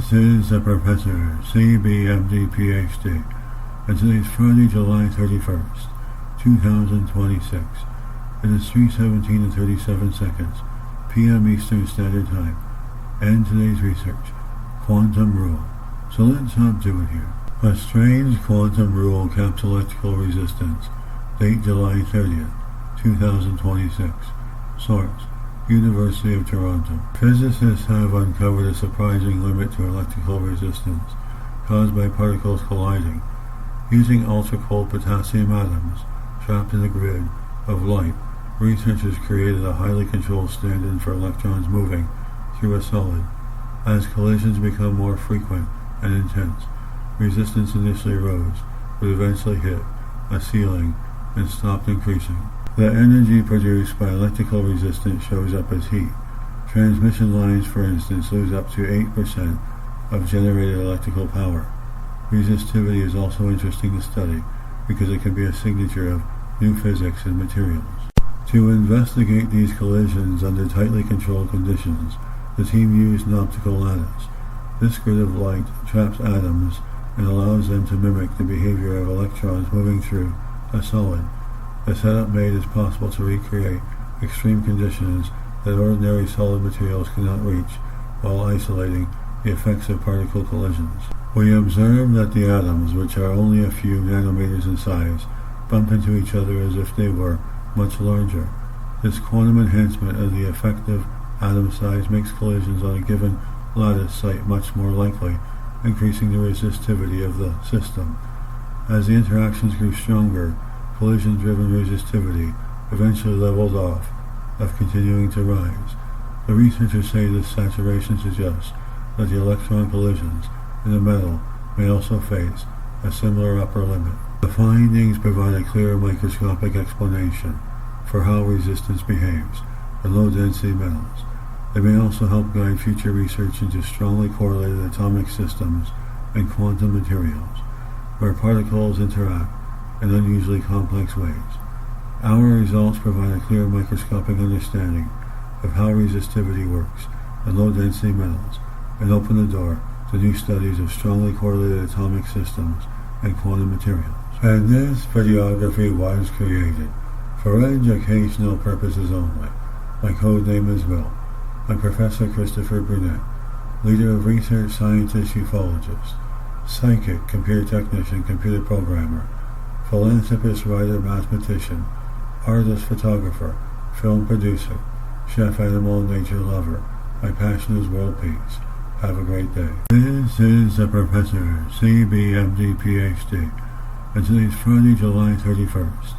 This is the Professor, CBMD PhD, and today's Friday, July 31st, 2026. It is 3:17 and 37 seconds, p.m. Eastern Standard Time, and today's research, quantum rule. So let's hop to it here. A strange quantum rule caps electrical resistance. Date July 30th, 2026. Source: University of Toronto. Physicists have uncovered a surprising limit to electrical resistance caused by particles colliding. Using ultra-cold potassium atoms trapped in the grid of light, researchers created a highly controlled stand-in for electrons moving through a solid. As collisions become more frequent and intense, resistance initially rose, but eventually hit a ceiling and stopped increasing. The energy produced by electrical resistance shows up as heat. Transmission lines, for instance, lose up to 8% of generated electrical power. Resistivity is also interesting to study because it can be a signature of new physics and materials. To investigate these collisions under tightly controlled conditions, the team used an optical lattice. This grid of light traps atoms and allows them to mimic the behavior of electrons moving through a solid. The setup made it possible to recreate extreme conditions that ordinary solid materials cannot reach while isolating the effects of particle collisions. We observe that the atoms, which are only a few nanometers in size, bump into each other as if they were much larger. This quantum enhancement of the effective atom size makes collisions on a given lattice site much more likely, increasing the resistivity of the system. As the interactions grew stronger, collision-driven resistivity eventually leveled off of continuing to rise. The researchers say this saturation suggests that the electron collisions in the metal may also face a similar upper limit. The findings provide a clear microscopic explanation for how resistance behaves in low-density metals. They may also help guide future research into strongly correlated atomic systems and quantum materials, where particles interact in unusually complex ways. Our results provide a clear microscopic understanding of how resistivity works in low-density metals and open the door to new studies of strongly correlated atomic systems and quantum materials. And this videography was created for educational purposes only. My code name is Will. I'm Professor Christopher Brunet, leader of research scientist, ufologist, psychic, computer technician, computer programmer, philanthropist, writer, mathematician, artist, photographer, film producer, chef, animal, and nature lover. My passion is world peace. Have a great day. This is the Professor, CBMD PhD, and today's Friday, July 31st,